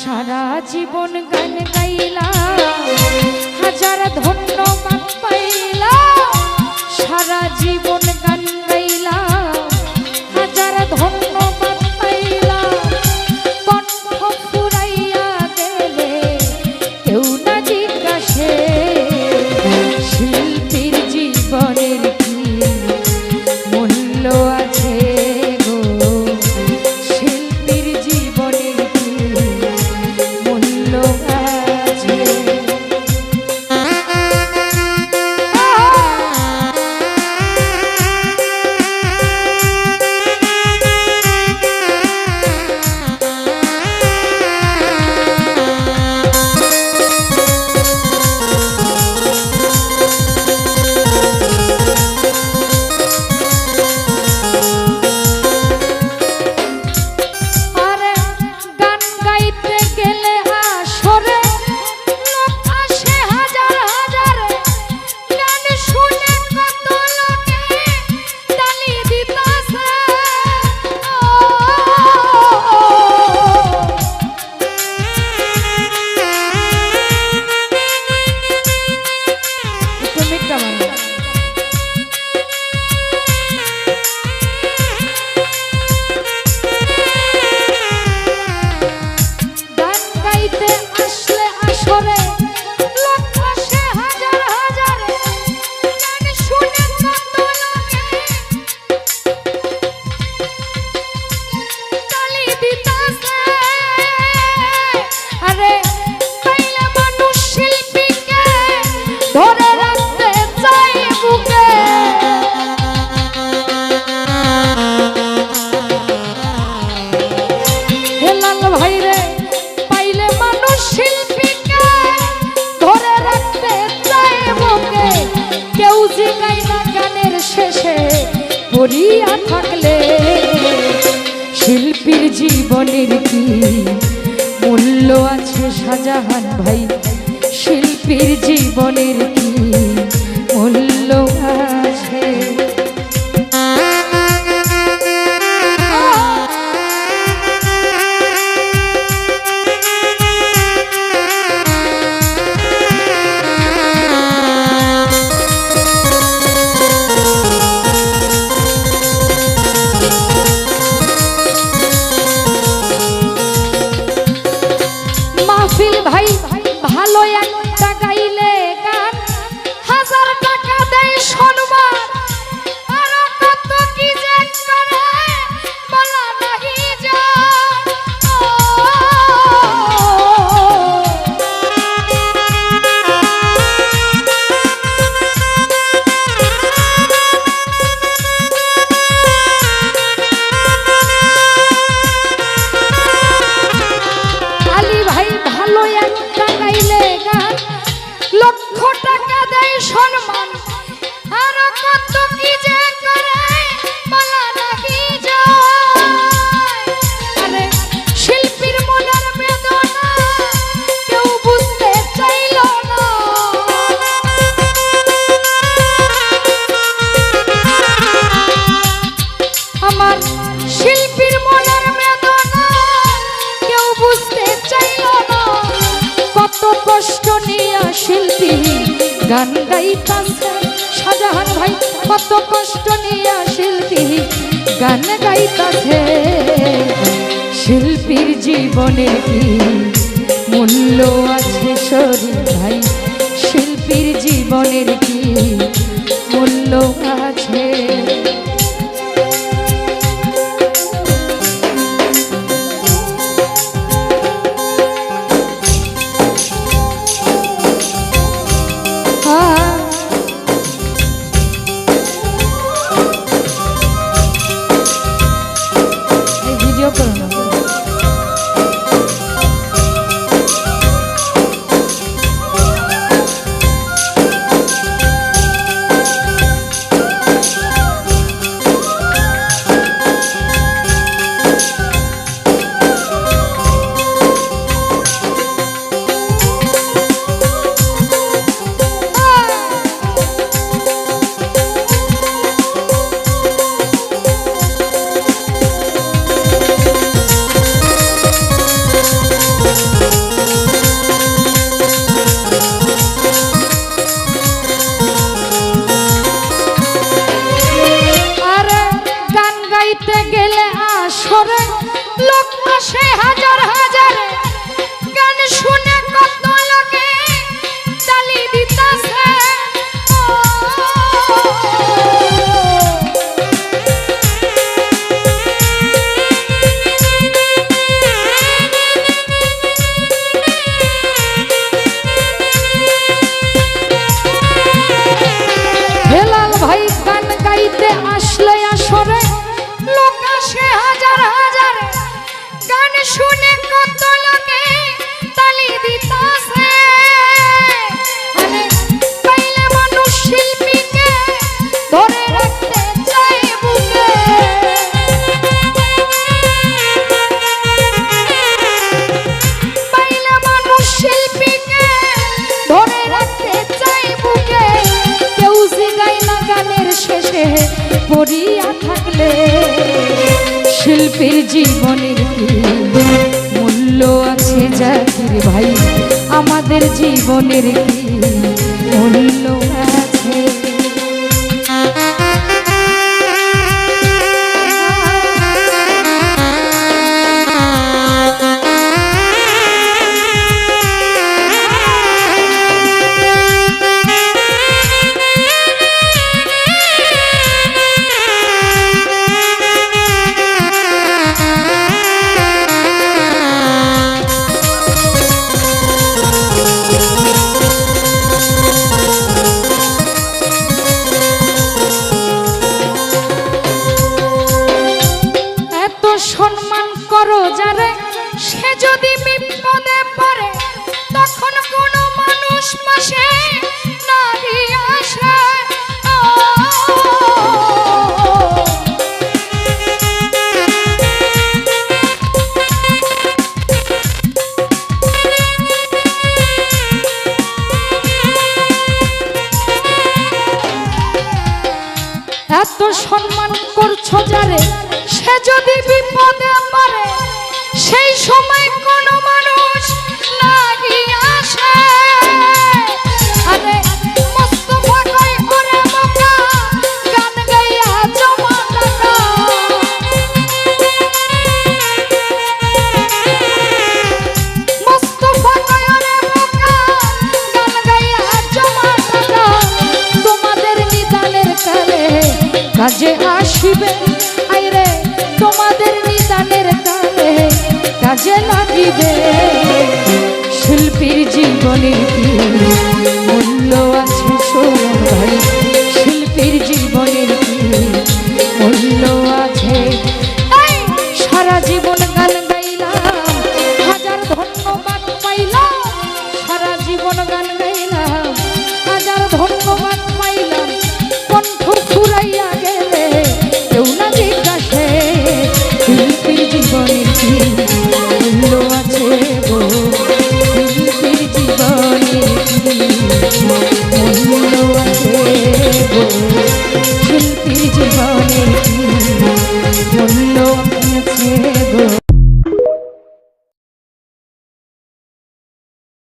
সারা জীবন গান গাইলা হাজার ধন্যবাদ পাইলা সারা জীবন গান গাইলা হাজার ধন্যবাদ পাইলা কণ্ঠ ফুরাইয়া গেলে কেউ না জিজ্ঞাসে শিল্পীর জীবনের কি মূল্য আছে গো শিল্পীর জীবনের কি মূল্য আছে পড়িয়া থাকলে শিল্পীর জীবনের কি মূল্য আছে শাহজাহান ভাই শিল্পীর জীবনের কি মূল্য আছে ভাই ভালো একটা গাইলে গান হাজার টাকা দেয় সম্মান আর কত কি যে করে বলা নাহি যায় আলী ভাই ভালো একটা গাইলে গান লক্ষ টাকা দেয় সম্মান আর কত কি যে করে বলা নাহি যায় আরে শিল্পীর মনের বেদনা কেউ বুঝতে চাইল না আমার শিল্পীর মনের বেদনা কেউ বুঝতে চাইল না কত কষ্ট নিয়ে শিল্পী গান গাইতাছে শাহজাহান ভাই কত কষ্ট নিয়ে শিল্পী গান গাইতাছে শিল্পীর জীবনের কি মূল্য আছে শরীর ভাই শিল্পীর জীবনের কি মূল্য আছে শিল্পীর জীবনের কি মূল্য আছে জাকির ভাই, আমাদের জীবনের কি মূল্য আছে? সম্মান করো যারে, সে যদি বিপদে পড়ে তখন কোনো মানুষ পাশে নারী আসে। এত সম্মান করছো যারে, সে যদি বিপদে পড়ে সেই সময় কোন মানুষ নাহি আসে। আরে মুস্তাফা কই ওরে বোকা, গান গাইয়া জমা টাকা। মুস্তাফা কই ওরে বোকা, গান গাইয়া জমা টাকা। তোমাদের নিদানের কালে কাজে আসিবে, আইরে তোমাদের নিদানের কালে কাজে লাগিবে। শিল্পীর জীবনের কি